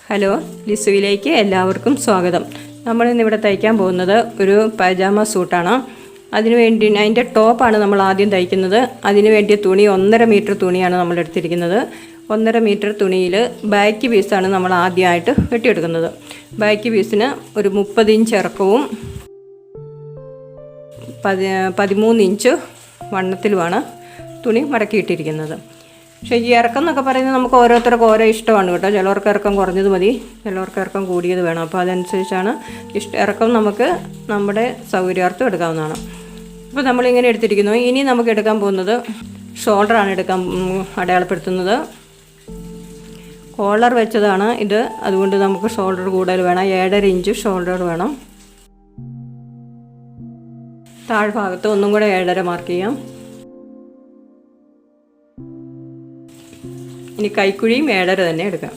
Hello, ലിസുവിലേക്ക് എല്ലാവർക്കും സ്വാഗതം. നമ്മളിന്നിവിടെ തയ്ക്കാൻ പോകുന്നത് ഒരു പജാമ സൂട്ടാണ്. അതിൻ്റെ ടോപ്പാണ് നമ്മൾ ആദ്യം തയ്ക്കുന്നത്. അതിന് വേണ്ടിയ തുണി 1.5 മീറ്റർ തുണിയാണ് നമ്മൾ എടുത്തിരിക്കുന്നത്. 1.5 മീറ്റർ തുണിയിൽ ബാക്ക് പീസാണ് നമ്മൾ ആദ്യമായിട്ട് വെട്ടിയെടുക്കുന്നത്. ബാക്ക് പീസിന് ഒരു 30 ഇഞ്ച് ഇറക്കവും 13 ഇഞ്ച് വണ്ണത്തിലുമാണ് തുണി മടക്കിയിട്ടിരിക്കുന്നത്. പക്ഷേ ഈ ഇറക്കം എന്നൊക്കെ പറയുന്നത് നമുക്ക് ഓരോരുത്തർക്കും ഓരോ ഇഷ്ടമാണ് കേട്ടോ. ചിലവർക്ക് ഇറക്കം കുറഞ്ഞത് മതി, ചിലവർക്ക് ഇറക്കം കൂടിയത് വേണം. അപ്പോൾ അതനുസരിച്ചാണ് ഇറക്കം നമുക്ക് നമ്മുടെ സൗകര്യാർത്ഥം എടുക്കാവുന്നതാണ്. അപ്പോൾ നമ്മളിങ്ങനെ എടുത്തിരിക്കുന്നു. ഇനി നമുക്ക് എടുക്കാൻ പോകുന്നത് ഷോൾഡറാണ് അടയാളപ്പെടുത്തുന്നത്. കോളർ വെച്ചതാണ് ഇത്, അതുകൊണ്ട് നമുക്ക് ഷോൾഡർ കൂടുതൽ വേണം. 7.5 ഇഞ്ച് ഷോൾഡർ വേണം. താഴ്ഭാഗത്ത് ഒന്നും കൂടെ 7.5 മാർക്ക് ചെയ്യാം. ഇനി കൈക്കുഴിയും 7.5 തന്നെ എടുക്കാം.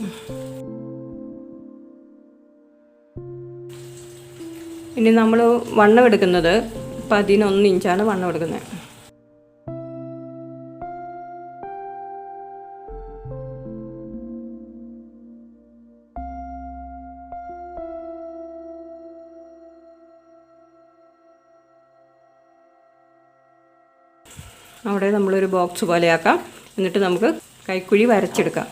ഇനി നമ്മൾ വണ്ണം എടുക്കുന്നത് 11 ഇഞ്ചാണ് വണ്ണം എടുക്കുന്നത്. അവിടെ നമ്മളൊരു ബോക്സ് പോലെയാക്കാം. എന്നിട്ട് നമുക്ക് കൈക്കുഴി വരച്ചെടുക്കാം.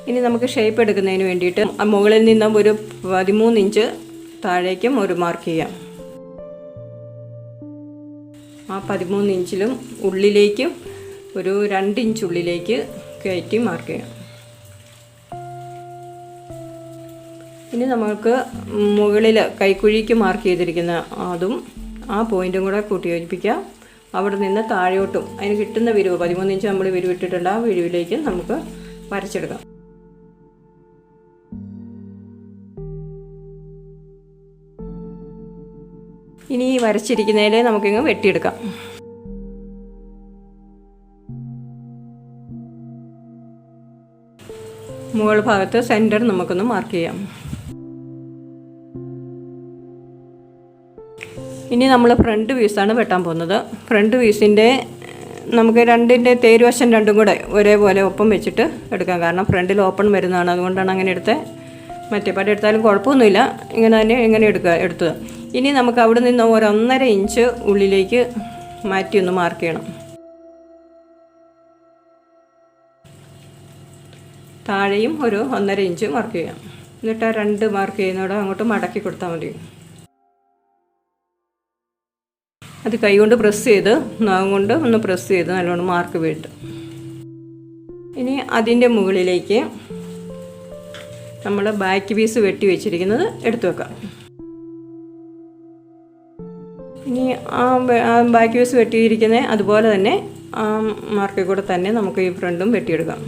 ഇനി നമുക്ക് ഷേപ്പ് എടുക്കുന്നതിന് വേണ്ടിയിട്ട് മുകളിൽ നിന്നും ഒരു 13 ഇഞ്ച് താഴേക്കും ഒരു മാർക്ക് ചെയ്യാം. ആ 13 ഇഞ്ചിലും ഉള്ളിലേക്കും ഒരു 2 ഇഞ്ച് ഉള്ളിലേക്ക് കയറ്റി മാർക്ക് ചെയ്യാം. ഇനി നമുക്ക് മുകളിൽ കൈക്കുഴിക്ക് മാർക്ക് ചെയ്തിരിക്കുന്ന അതും ആ പോയിൻറ്റും കൂടെ കൂട്ടി യോജിപ്പിക്കാം. അവിടെ നിന്ന് താഴോട്ടും അതിന് കിട്ടുന്ന വിരിവ് 13 ഇഞ്ച് നമ്മൾ വിരിവിട്ടിട്ടുണ്ട്. ആ വിരിവിലേക്ക് നമുക്ക് വരച്ചെടുക്കാം. ഇനി ഈ വരച്ചിരിക്കുന്നതിലെ നമുക്കിങ്ങ് വെട്ടിയെടുക്കാം. മുകൾ ഭാഗത്ത് സെൻറ്റർ നമുക്കൊന്ന് മാർക്ക് ചെയ്യാം. ഇനി നമ്മൾ ഫ്രണ്ട് പീസാണ് വെട്ടാൻ പോകുന്നത്. ഫ്രണ്ട് പീസിൻ്റെ നമുക്ക് രണ്ടിൻ്റെ തേരുവശം രണ്ടും കൂടെ ഒരേപോലെ ഒപ്പം വെച്ചിട്ട് എടുക്കാം. കാരണം ഫ്രണ്ടിൽ ഓപ്പൺ വരുന്നതാണ്, അതുകൊണ്ടാണ് അങ്ങനെ എടുത്തത്. മറ്റേ പാട് എടുത്താലും കുഴപ്പമൊന്നുമില്ല. ഇങ്ങനെ എടുത്തത്. ഇനി നമുക്ക് അവിടെ നിന്ന് 1.5 ഇഞ്ച് ഉള്ളിലേക്ക് മാറ്റി ഒന്ന് മാർക്ക് ചെയ്യണം. താഴെയും ഒരു 1.5 ഇഞ്ച് മാർക്ക് ചെയ്യാം. എന്നിട്ട് ആ 2 മാർക്ക് ചെയ്യുന്നവിടെ അങ്ങോട്ട് മടക്കി കൊടുത്താൽ മതി. അത് കൈകൊണ്ട് പ്രസ് ചെയ്ത് നാവും കൊണ്ട് ഒന്ന് പ്രസ് ചെയ്ത് നല്ലോണം മാർക്ക് വീട്ടും. ഇനി അതിൻ്റെ മുകളിലേക്ക് നമ്മൾ ബാക്ക് പീസ് വെട്ടി വെച്ചിരിക്കുന്നത് എടുത്തു വെക്കാം. ഇനി ആ ബാക്ക് പീസ് വെട്ടിയിരിക്കുന്നത് അതുപോലെ തന്നെ ആ മാർക്കിൽ കൂടെ തന്നെ നമുക്ക് ഈ ഫ്രണ്ടും വെട്ടിയെടുക്കാം.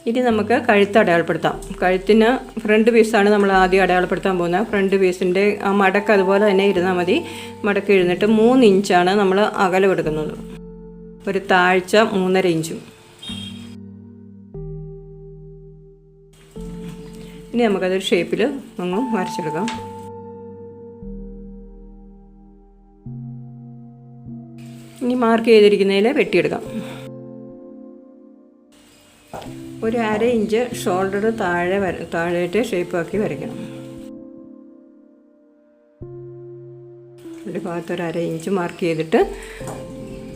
ഇനി നമുക്ക് കഴുത്ത് അടയാളപ്പെടുത്താം. കഴുത്തിന് ഫ്രണ്ട് പീസാണ് നമ്മൾ ആദ്യം അടയാളപ്പെടുത്താൻ പോകുന്നത്. ഫ്രണ്ട് പീസിൻ്റെ ആ മടക്ക് അതുപോലെ തന്നെ ഇരുന്നാൽ മതി. മടക്ക് ഇരുന്നിട്ട് 3 ഇഞ്ചാണ് നമ്മൾ അകലം എടുക്കുന്നത്. ഒരു താഴ്ച 3.5 ഇഞ്ചും. ഇനി നമുക്കതൊരു ഷേപ്പിൽ അങ്ങ് വരച്ചെടുക്കാം. ഇനി മാർക്ക് ചെയ്തിരിക്കുന്നതിൽ വെട്ടിയെടുക്കാം. ഒരു 1/2 ഇഞ്ച് ഷോൾഡർ താഴേറ്റ് ഷേപ്പാക്കി വരയ്ക്കണം. ഒരു ഭാഗത്ത് ഒരു 1/2 ഇഞ്ച് മാർക്ക് ചെയ്തിട്ട്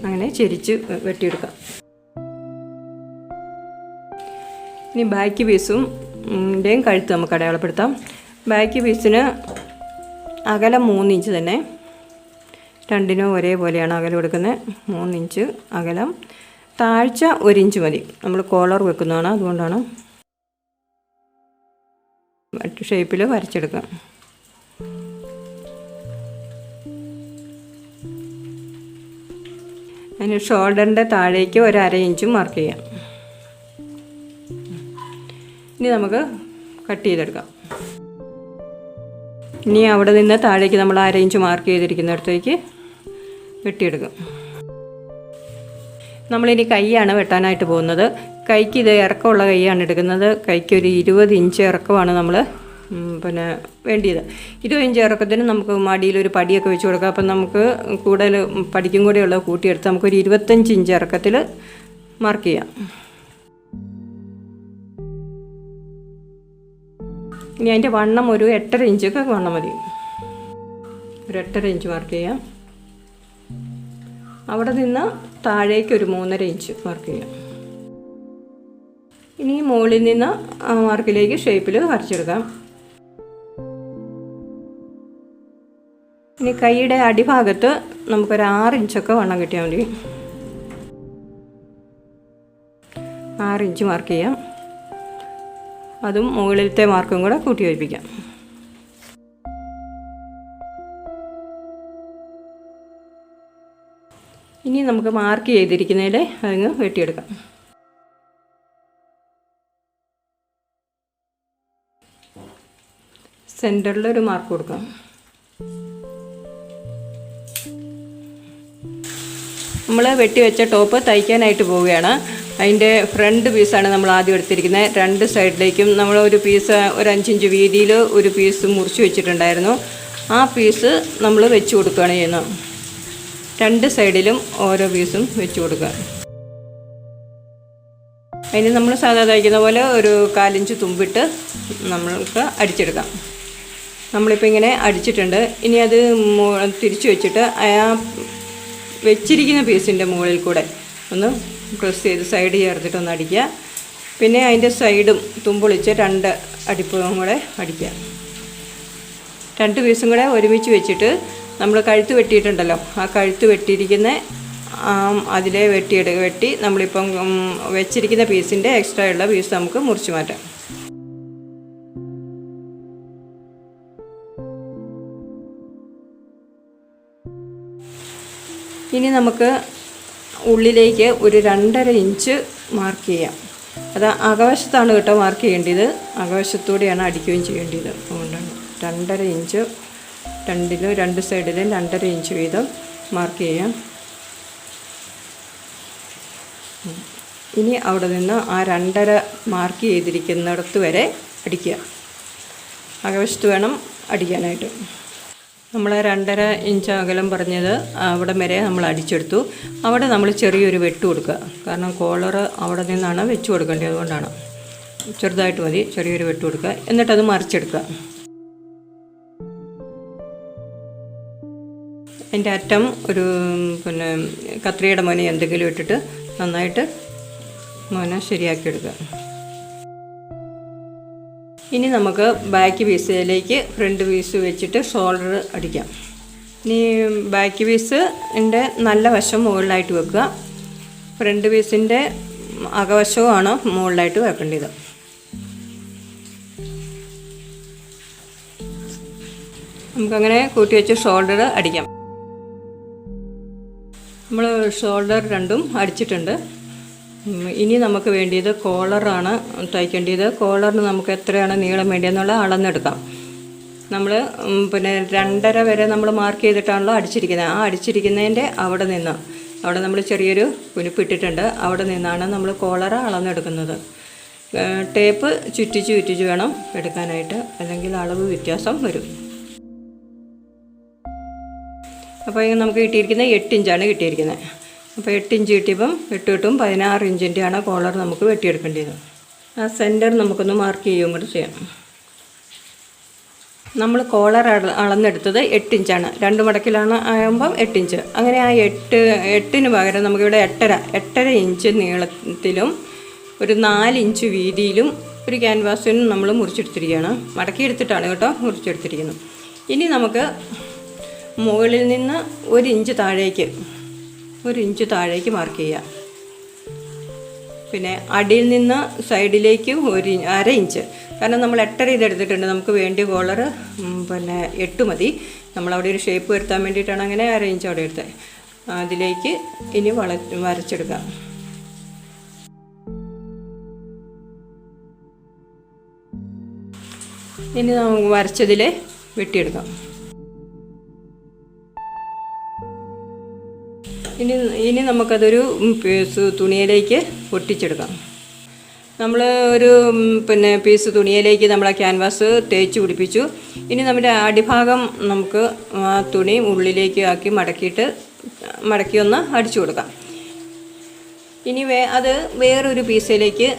അങ്ങനെ ചെരിച്ച് വെട്ടിയെടുക്കാം. ഇനി ബാക്ക് പീസും കഴുത്ത് നമുക്ക് അടയാളപ്പെടുത്താം. ബാക്ക് പീസിന് അകലം 3 ഇഞ്ച് തന്നെ. രണ്ടിനും ഒരേപോലെയാണ് അകലം എടുക്കുന്നത്. 3 ഇഞ്ച് അകലം. താഴ്ച 1 ഇഞ്ച് മതി. നമ്മൾ കോളർ വെക്കുന്നതാണ്, അതുകൊണ്ടാണ്. ഷേപ്പിൽ വരച്ചെടുക്കാം. അതിന് ഷോൾഡറിൻ്റെ താഴേക്ക് ഒരു 1/2 ഇഞ്ചും മാർക്ക് ചെയ്യാം. ഇനി നമുക്ക് കട്ട് ചെയ്തെടുക്കാം. ഇനി അവിടെ നിന്ന് താഴേക്ക് നമ്മൾ 1/2 ഇഞ്ച് മാർക്ക് ചെയ്തിരിക്കുന്നിടത്തേക്ക് വെട്ടിയെടുക്കാം. നമ്മളിനി കൈയാണ് വെട്ടാനായിട്ട് പോകുന്നത്. കൈക്ക് ഇത് ഇറക്കമുള്ള കൈയാണ് എടുക്കുന്നത്. കൈക്ക് ഒരു 20 ഇഞ്ച് ഇറക്കമാണ് നമ്മൾ പിന്നെ വേണ്ടിയത്. 20 ഇഞ്ച് ഇറക്കത്തിന് നമുക്ക് മടിയിലൊരു പടിയൊക്കെ വെച്ച് കൊടുക്കാം. അപ്പം നമുക്ക് കൂടുതൽ പടിക്കും കൂടെയുള്ള കൂട്ടിയെടുത്ത് നമുക്കൊരു 25 ഇഞ്ച് ഇറക്കത്തിൽ മാർക്ക് ചെയ്യാം. ഇനി അതിൻ്റെ വണ്ണം ഒരു 8.5 ഇഞ്ചൊക്കെ വണ്ണം മതി. ഒരു 8.5 ഇഞ്ച് മാർക്ക് ചെയ്യാം. അവിടെ നിന്ന് താഴേക്ക് ഒരു 3.5 ഇഞ്ച് മാർക്ക് ചെയ്യാം. ഇനി മുകളിൽ നിന്ന് ആ മാർക്കിലേക്ക് ഷേപ്പിൽ വരച്ചെടുക്കാം. ഇനി കൈയുടെ അടിഭാഗത്ത് നമുക്കൊരു 6 ഇഞ്ചൊക്കെ വണ്ണം കിട്ടിയാൽ മതി. 6 ഇഞ്ച് മാർക്ക് ചെയ്യാം. അതും മുകളിലത്തെ മാർക്കും കൂടെ കൂട്ടി യോജിപ്പിക്കാം. ഇനി നമുക്ക് മാർക്ക് ചെയ്തിരിക്കുന്നതിൽ അതങ്ങ് വെട്ടിയെടുക്കാം. സെൻറ്ററിലൊരു മാർക്ക് കൊടുക്കാം. നമ്മൾ വെട്ടി വെച്ച ടോപ്പ് തയ്ക്കാനായിട്ട് പോവുകയാണ്. അതിൻ്റെ ഫ്രണ്ട് പീസാണ് നമ്മൾ ആദ്യം എടുത്തിരിക്കുന്നത്. 2 സൈഡിലേക്കും നമ്മൾ ഒരു പീസ് ഒരു 5 ഇഞ്ച് വീതിയിൽ ഒരു പീസ് മുറിച്ച് വെച്ചിട്ടുണ്ടായിരുന്നു. ആ പീസ് നമ്മൾ വെച്ച് കൊടുക്കുകയാണ് ചെയ്യുന്നത്. 2 സൈഡിലും ഓരോ പീസും വെച്ച് കൊടുക്കുക. അതിന് നമ്മൾ സാധാ തയ്ക്കുന്ന പോലെ ഒരു 1/4 ഇഞ്ച് തുമ്പിട്ട് നമ്മൾക്ക് അടിച്ചെടുക്കാം. നമ്മളിപ്പോൾ ഇങ്ങനെ അടിച്ചിട്ടുണ്ട്. ഇനി അത് തിരിച്ച് വെച്ചിട്ട് ആ വെച്ചിരിക്കുന്ന പീസിൻ്റെ മുകളിൽ കൂടെ ഒന്ന് പ്രസ് ചെയ്ത് സൈഡ് ചേർത്തിട്ട് ഒന്ന് അടിക്കുക. പിന്നെ അതിൻ്റെ സൈഡും തുമ്പൊളിച്ച് 2 അടിപ്പും കൂടെ അടിക്കുക. 2 പീസും കൂടെ ഒരുമിച്ച് വെച്ചിട്ട് നമ്മൾ കഴുത്ത് വെട്ടിയിട്ടുണ്ടല്ലോ, ആ കഴുത്ത് വെട്ടിയിരിക്കുന്ന അതിലെ വെട്ടി നമ്മളിപ്പം വെച്ചിരിക്കുന്ന പീസിൻ്റെ എക്സ്ട്രാ ഉള്ള പീസ് നമുക്ക് മുറിച്ച് മാറ്റാം. ഇനി നമുക്ക് ഉള്ളിലേക്ക് ഒരു 2.5 ഇഞ്ച് മാർക്ക് ചെയ്യാം. അത് അകവശത്താണ് കേട്ടോ മാർക്ക് ചെയ്യേണ്ടത്. അകവശത്തൂടെയാണ് അടിക്കുകയും ചെയ്യേണ്ടത്. അതുകൊണ്ടാണ് 2.5 ഇഞ്ച് 2 സൈഡിലും 2.5 ഇഞ്ച് വീതം മാർക്ക് ചെയ്യാം. ഇനി അവിടെ നിന്ന് ആ 2.5 മാർക്ക് ചെയ്തിരിക്കുന്നിടത്ത് വരെ അടിക്കുക. അകവശത്ത് വേണം അടിക്കാനായിട്ട്. നമ്മൾ 2.5 ഇഞ്ച് അകലം പറഞ്ഞത് അവിടെ വരെ നമ്മൾ അടിച്ചെടുത്തു. അവിടെ നമ്മൾ ചെറിയൊരു വെട്ട് കൊടുക്കുക. കാരണം കോളർ അവിടെ നിന്നാണ് വെച്ച് കൊടുക്കേണ്ടത്. അതുകൊണ്ടാണ് ചെറുതായിട്ട് മതി, ചെറിയൊരു വെട്ട് കൊടുക്കുക. എന്നിട്ടത് മറിച്ചെടുക്കുക. അതിൻ്റെ അറ്റം ഒരു പിന്നെ കത്രികയുടെ മുന എന്തെങ്കിലും ഇട്ടിട്ട് നന്നായിട്ട് മുന ശരിയാക്കിയെടുക്കുക. ഇനി നമുക്ക് ബാക്ക് പീസിലേക്ക് ഫ്രണ്ട് പീസ് വെച്ചിട്ട് ഷോൾഡർ അടിക്കാം. ഇനി ബാക്ക് പീസിൻ്റെ നല്ല വശം മുകളിലായിട്ട് വെക്കുക. ഫ്രണ്ട് പീസിൻ്റെ അകവശവുമാണ് മുകളിലായിട്ട് വെക്കേണ്ടത്. നമുക്കങ്ങനെ കൂട്ടി വെച്ച് ഷോൾഡർ അടിക്കാം. നമ്മൾ ഷോൾഡർ രണ്ടും അടിച്ചിട്ടുണ്ട്. ഇനി നമുക്ക് വേണ്ടിയത് കോളറാണ് തയ്ക്കേണ്ടത്. കോളറിന് നമുക്ക് എത്രയാണ് നീളം വേണ്ടിയെന്നുള്ള അളന്നെടുക്കാം. നമ്മൾ പിന്നെ 2.5 വരെ നമ്മൾ മാർക്ക് ചെയ്തിട്ടാണല്ലോ അടിച്ചിരിക്കുന്നത്. ആ അടിച്ചിരിക്കുന്നതിൻ്റെ അവിടെ നമ്മൾ ചെറിയൊരു കുനിപ്പിട്ടിട്ടുണ്ട്. അവിടെ നിന്നാണ് നമ്മൾ കോളർ അളന്നെടുക്കുന്നത്. ടേപ്പ് ചുറ്റിച്ച് വേണം എടുക്കാനായിട്ട്, അല്ലെങ്കിൽ അളവ് വ്യത്യാസം വരും. അപ്പോൾ നമുക്ക് കിട്ടിയിരിക്കുന്നത് 8 ഇഞ്ചാണ് കിട്ടിയിരിക്കുന്നത്. അപ്പോൾ 8 ഇഞ്ച് കിട്ടിയപ്പം 8 16 ഇഞ്ചിൻ്റെയാണ് കോളർ നമുക്ക് വെട്ടിയെടുക്കേണ്ടത്. ആ സെൻറ്റർ നമുക്കൊന്ന് മാർക്ക് ചെയ്യുകയും കൂടെ ചെയ്യാം. നമ്മൾ കോളർ അളന്നെടുത്തത് 8 ഇഞ്ചാണ്. 2 മടക്കിലാണ് ആകുമ്പം 8 ഇഞ്ച്. അങ്ങനെ ആ 8ന് പകരം നമുക്കിവിടെ 8.5 ഇഞ്ച് നീളത്തിലും ഒരു 4 ഇഞ്ച് വീതിയിലും ഒരു ക്യാൻവാസിനും നമ്മൾ മുറിച്ചെടുത്തിരിക്കുകയാണ്. മടക്കിയെടുത്തിട്ടാണ് കേട്ടോ മുറിച്ചെടുത്തിരിക്കുന്നത്. ഇനി നമുക്ക് മുകളിൽ നിന്ന് 1 ഇഞ്ച് താഴേക്ക് മാർക്ക് ചെയ്യാം. പിന്നെ അടിയിൽ നിന്ന് സൈഡിലേക്ക് 1.5 ഇഞ്ച്. കാരണം നമ്മൾ 8.5 ഇതെടുത്തിട്ടുണ്ട്. നമുക്ക് വേണ്ടിയ കോളർ പിന്നെ 8 മതി. നമ്മളവിടെ ഒരു ഷേപ്പ് വരുത്താൻ വേണ്ടിയിട്ടാണ് അങ്ങനെ 1.5 ഇഞ്ച് അവിടെ എടുത്തത്. അതിലേക്ക് ഇനി വരച്ചെടുക്കാം. ഇനി നമുക്ക് വരച്ചതിൽ വെട്ടിയെടുക്കാം. ഇനി നമുക്കതൊരു പീസ് തുണിയിലേക്ക് ഒട്ടിച്ചെടുക്കാം. നമ്മൾ ഒരു പീസ് തുണിയിലേക്ക് നമ്മൾ ആ ക്യാൻവാസ് തേച്ച് പിടിപ്പിച്ചു. ഇനി നമ്മുടെ അടിഭാഗം നമുക്ക് ആ തുണി ഉള്ളിലേക്ക് ആക്കി മടക്കി ഒന്ന് അടിച്ചു കൊടുക്കാം. ഇനി അത് വേറൊരു പീസിലേക്ക്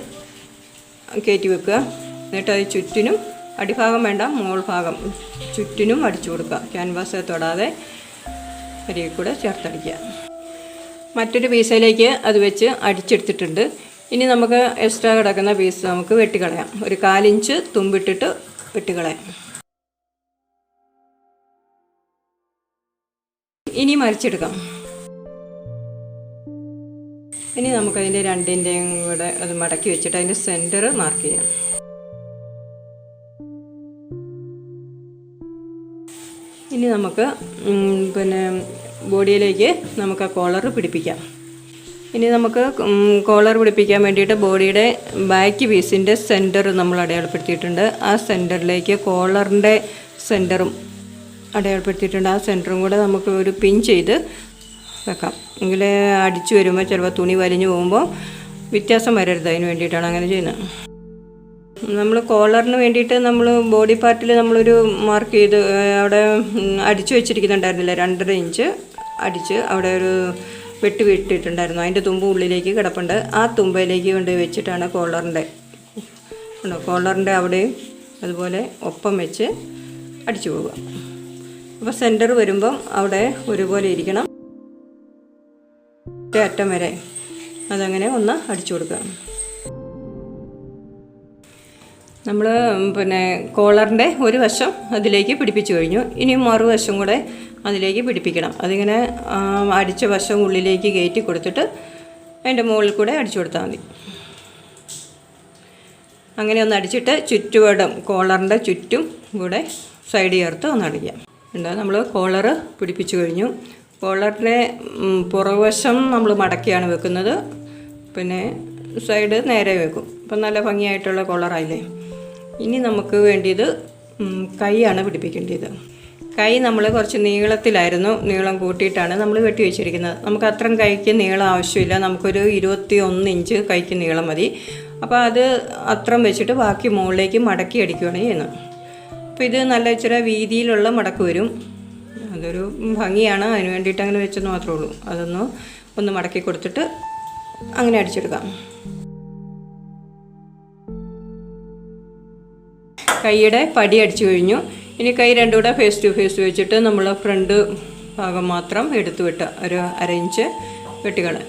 കയറ്റി വെക്കുക. എന്നിട്ട് അത് ചുറ്റിനും, അടിഭാഗം വേണ്ട, മോൾ ഭാഗം ചുറ്റിനും അടിച്ചു കൊടുക്കുക. ക്യാൻവാസ് തൊടാതെ അരികിൽ കൂടെ ചേർത്തടിക്കുക. മറ്റൊരു പീസിലേക്ക് അത് വെച്ച് അടിച്ചെടുത്തിട്ടുണ്ട്. ഇനി നമുക്ക് എക്സ്ട്രാ കിടക്കുന്ന പീസ് നമുക്ക് വെട്ടിക്കളയാം. ഒരു 1/4 ഇഞ്ച് തുമ്പിട്ടിട്ട് വെട്ടിക്കളയാം. ഇനി മറിച്ചെടുക്കാം. ഇനി നമുക്കതിൻ്റെ രണ്ടിൻ്റെയും കൂടെ അത് മടക്കി വെച്ചിട്ട് അതിൻ്റെ സെൻറ്റർ മാർക്ക് ചെയ്യാം. ഇനി നമുക്ക് ബോഡിയിലേക്ക് നമുക്ക് ആ കോളർ പിടിപ്പിക്കാം. ഇനി നമുക്ക് കോളർ പിടിപ്പിക്കാൻ വേണ്ടിയിട്ട് ബോഡിയുടെ ബാക്ക് പീസിൻ്റെ സെൻറ്റർ നമ്മൾ അടയാളപ്പെടുത്തിയിട്ടുണ്ട്. ആ സെൻറ്ററിലേക്ക് കോളറിൻ്റെ സെൻറ്ററും അടയാളപ്പെടുത്തിയിട്ടുണ്ട്. ആ സെൻറ്ററും കൂടെ നമുക്ക് ഒരു പിൻ ചെയ്ത് വെക്കാം. എങ്കിൽ അടിച്ചു വരുമ്പോൾ ചിലപ്പോൾ തുണി വലിഞ്ഞു പോകുമ്പോൾ വ്യത്യാസം വരരുത്. അതിന് വേണ്ടിയിട്ടാണ് അങ്ങനെ ചെയ്യുന്നത്. നമ്മൾ കോളറിന് വേണ്ടിയിട്ട് നമ്മൾ ബോഡി പാർട്ടിൽ നമ്മളൊരു മാർക്ക് ചെയ്ത് അവിടെ അടിച്ചു വെച്ചിരിക്കുന്നുണ്ടായിരുന്നില്ല, 2.5 ഇഞ്ച് അടിച്ച് അവിടെ ഒരു വിട്ടിട്ടുണ്ടായിരുന്നു. അതിൻ്റെ തുമ്പ് ഉള്ളിലേക്ക് കിടപ്പുണ്ട്. ആ തുമ്പയിലേക്ക് കൊണ്ട് വെച്ചിട്ടാണ് കോളറിൻ്റെ അവിടെയും അതുപോലെ ഒപ്പം വെച്ച് അടിച്ചു പോവുക. അപ്പോൾ സെൻറ്റർ വരുമ്പം അവിടെ ഒരുപോലെ ഇരിക്കണം. അറ്റം വരെ അതങ്ങനെ ഒന്ന് അടിച്ചു കൊടുക്കുക. നമ്മൾ കോളറിൻ്റെ ഒരു വശം അതിലേക്ക് പിടിപ്പിച്ചു കഴിഞ്ഞു. ഇനി മറുവശം കൂടെ അതിലേക്ക് പിടിപ്പിക്കണം. അതിങ്ങനെ അടിച്ച വശം ഉള്ളിലേക്ക് കയറ്റി കൊടുത്തിട്ട് അതിൻ്റെ മുകളിൽ കൂടെ അടിച്ചു കൊടുത്താൽ മതി. അങ്ങനെ ഒന്ന് അടിച്ചിട്ട് ചുറ്റുവടം കോളറിൻ്റെ ചുറ്റും കൂടെ സൈഡ് ചേർത്ത് ഒന്ന് അടിക്കാം. നമ്മൾ കോളറ് പിടിപ്പിച്ചു കഴിഞ്ഞു. കോളറിൻ്റെ പുറകുവശം നമ്മൾ മടക്കിയാണ് വെക്കുന്നത്. സൈഡ് നേരെ വെക്കും. അപ്പം നല്ല ഭംഗിയായിട്ടുള്ള കോളറായില്ലേ. ഇനി നമുക്ക് വേണ്ടിയത് കൈയാണ് പിടിപ്പിക്കേണ്ടത്. കൈ നമ്മൾ കുറച്ച് നീളത്തിലായിരുന്നു, നീളം കൂട്ടിയിട്ടാണ് നമ്മൾ വെട്ടി വെച്ചിരിക്കുന്നത്. നമുക്ക് അത്രയും കൈക്ക് നീളം ആവശ്യമില്ല. നമുക്കൊരു 21 ഇഞ്ച് കൈക്ക് നീളം മതി. അപ്പോൾ അത് അത്രയും വെച്ചിട്ട് ബാക്കി മുകളിലേക്ക് മടക്കി അടിക്കുകയാണ് ചെയ്യുന്നത്. അപ്പോൾ ഇത് നല്ല ഇച്ചിരി വീതിയിലുള്ള മടക്ക് വരും. അതൊരു ഭംഗിയാണ്, അതിന് വേണ്ടിയിട്ട് അങ്ങനെ വെച്ചെന്ന് മാത്രമേ ഉള്ളൂ. ഒന്ന് മടക്കി കൊടുത്തിട്ട് അങ്ങനെ അടിച്ചെടുക്കാം. കൈയുടെ പടി അടിച്ചു കഴിഞ്ഞു. ഇനി കൈ രണ്ടും കൂടെ ഫേസ് ടു ഫേസ് വെച്ചിട്ട് നമ്മൾ ഫ്രണ്ട് ഭാഗം മാത്രം എടുത്തു വിട്ട് ഒരു 1/2 ഇഞ്ച് വെട്ടിക്കളയാം.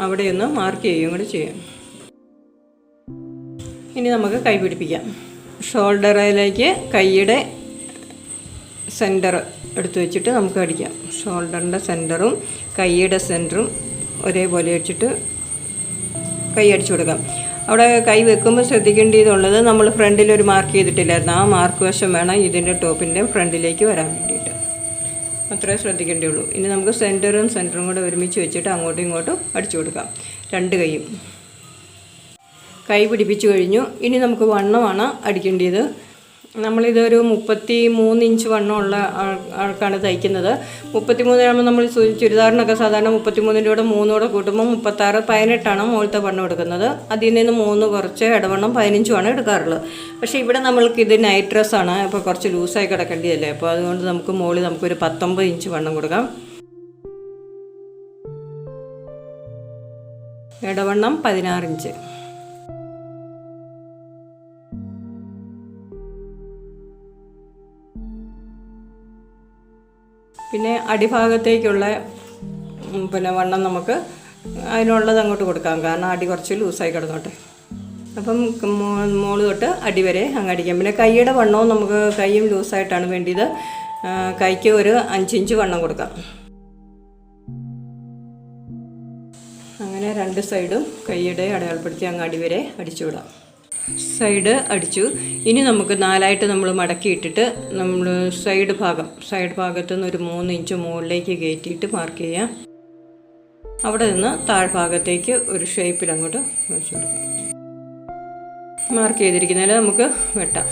അവിടെയൊന്ന് മാർക്ക് ചെയ്യുകയും കൂടി ചെയ്യാം. ഇനി നമുക്ക് കൈ പിടിപ്പിക്കാം. ഷോൾഡറിലേക്ക് കൈയുടെ സെൻറ്റർ എടുത്തു വെച്ചിട്ട് നമുക്ക് അടിക്കാം. ഷോൾഡറിൻ്റെ സെൻറ്ററും കൈയുടെ സെൻറ്ററും ഒരേപോലെ വെച്ചിട്ട് കൈ അടിച്ചു കൊടുക്കാം. അവിടെ കൈ വെക്കുമ്പോൾ ശ്രദ്ധിക്കേണ്ടതുള്ളത് നമ്മൾ ഫ്രണ്ടിലൊരു മാർക്ക് ചെയ്തിട്ടില്ലായിരുന്നു. ആ മാർക്ക് വശം വേണം ഇതിൻ്റെ ടോപ്പിൻ്റെ ഫ്രണ്ടിലേക്ക് വരാൻ വേണ്ടിയിട്ട്. അത്രേ ശ്രദ്ധിക്കേണ്ടതുള്ളൂ. ഇനി നമുക്ക് സെൻറ്ററും കൂടെ ഒരുമിച്ച് വെച്ചിട്ട് അങ്ങോട്ടും ഇങ്ങോട്ടും അടിച്ചു കൊടുക്കാം. 2 കൈയും കൈ പിടിപ്പിച്ചു കഴിഞ്ഞു. ഇനി നമുക്ക് വണ്ണമാണ് അടിക്കേണ്ടത്. നമ്മളിതൊരു 33 ഇഞ്ച് വണ്ണമുള്ള ആൾക്കാണ് തയ്ക്കുന്നത്. 33 ആകുമ്പോൾ നമ്മൾ ചുരിദാറിനൊക്കെ സാധാരണ 33ൻ്റെ കൂടെ 3 കൂടെ കൂട്ടുമ്പോൾ 36, 18 മുകളിലത്തെ വണ്ണം എടുക്കുന്നത്. അതിൽ നിന്ന് 3 കുറച്ച് ഇടവണ്ണം 15 എടുക്കാറുള്ളത്. പക്ഷേ ഇവിടെ നമ്മൾക്കിത് നൈറ്റ് ഡ്രസ്സാണ്. അപ്പോൾ കുറച്ച് ലൂസായി കിടക്കേണ്ടതല്ലേ. അപ്പോൾ അതുകൊണ്ട് നമുക്ക് മുകളിൽ നമുക്കൊരു 19 ഇഞ്ച് വണ്ണം കൊടുക്കാം. ഇടവണ്ണം 16 ഇഞ്ച്. പിന്നെ അടിഭാഗത്തേക്കുള്ള വണ്ണം നമുക്ക് അതിനുള്ളത് അങ്ങോട്ട് കൊടുക്കാം. കാരണം അടി കുറച്ച് ലൂസായി കിടന്നോട്ടെ. അപ്പം മോള് തൊട്ട് അടി വരെ അങ്ങ് അടിക്കാം. പിന്നെ കൈയുടെ വണ്ണവും നമുക്ക് കൈയും ലൂസായിട്ടാണ് വേണ്ടിയത്. കൈക്ക് ഒരു 5 ഇഞ്ച് വണ്ണം കൊടുക്കാം. അങ്ങനെ 2 സൈഡും കൈയുടെ അടയാളപ്പെടുത്തി അങ്ങ് അടി വരെ അടിച്ചു വിടാം. സൈഡ് അടിച്ചു. ഇനി നമുക്ക് 4ആയിട്ട് നമ്മൾ മടക്കിയിട്ടിട്ട് നമ്മൾ സൈഡ് ഭാഗത്തു നിന്ന് ഒരു 3 ഇഞ്ച് മുകളിലേക്ക് കയറ്റിയിട്ട് മാർക്ക് ചെയ്യാം. അവിടെ നിന്ന് താഴ്ഭാഗത്തേക്ക് ഒരു ഷേപ്പിൽ അങ്ങോട്ട് വെച്ചു കൊടുക്കാം. മാർക്ക് ചെയ്തിരിക്കുന്നതിൽ നമുക്ക് വെട്ടാം.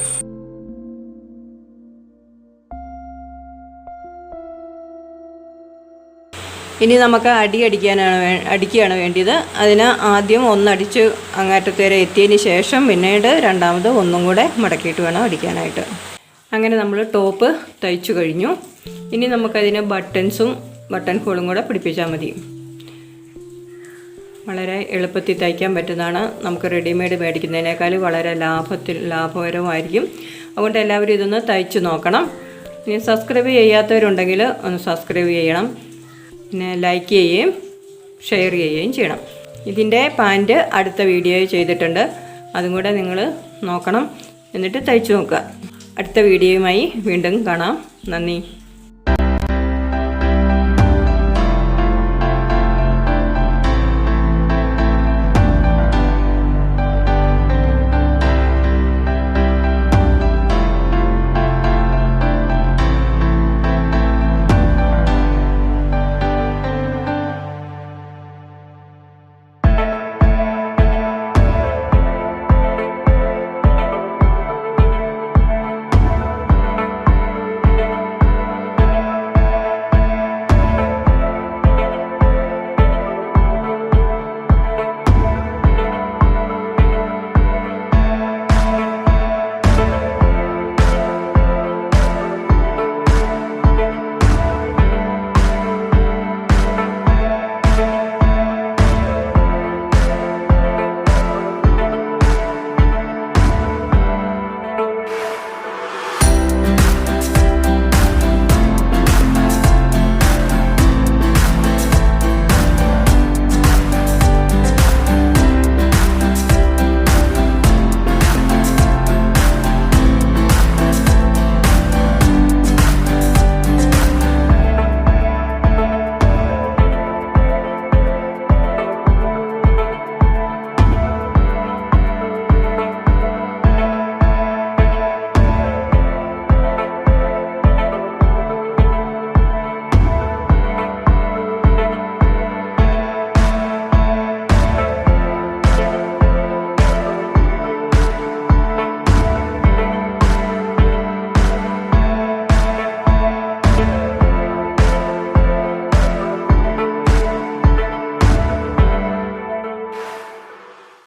ഇനി നമുക്ക് അടിക്കുകയാണ് വേണ്ടിയത്. അതിന് ആദ്യം ഒന്നടിച്ച് അങ്ങേറ്റത്ത് വരെ എത്തിയതിന് ശേഷം പിന്നീട് രണ്ടാമത് ഒന്നും കൂടെ മടക്കിയിട്ട് വേണം അടിക്കാനായിട്ട്. അങ്ങനെ നമ്മൾ ടോപ്പ് തയ്ച്ചു കഴിഞ്ഞു. ഇനി നമുക്കതിന് ബട്ടൺ ഹോളും കൂടെ പിടിപ്പിച്ചാൽ മതി. വളരെ എളുപ്പത്തിൽ തയ്ക്കാൻ പറ്റുന്നതാണ്. നമുക്ക് റെഡിമെയ്ഡ് മേടിക്കുന്നതിനേക്കാൾ വളരെ ലാഭകരമായിരിക്കും. അതുകൊണ്ട് എല്ലാവരും ഇതൊന്ന് തയ്ച്ചു നോക്കണം. ഇനി സബ്സ്ക്രൈബ് ചെയ്യാത്തവരുണ്ടെങ്കിൽ ഒന്ന് സബ്സ്ക്രൈബ് ചെയ്യണം. പിന്നെ ലൈക്ക് ചെയ്യുകയും ഷെയർ ചെയ്യുകയും ചെയ്യണം. ഇതിൻ്റെ പാൻറ്റ് അടുത്ത വീഡിയോയിൽ ചെയ്തിട്ടുണ്ട്. അതും കൂടെ നിങ്ങൾ നോക്കണം. എന്നിട്ട് തയ്ച്ചു നോക്കുക. അടുത്ത വീഡിയോയുമായി വീണ്ടും കാണാം. നന്ദി.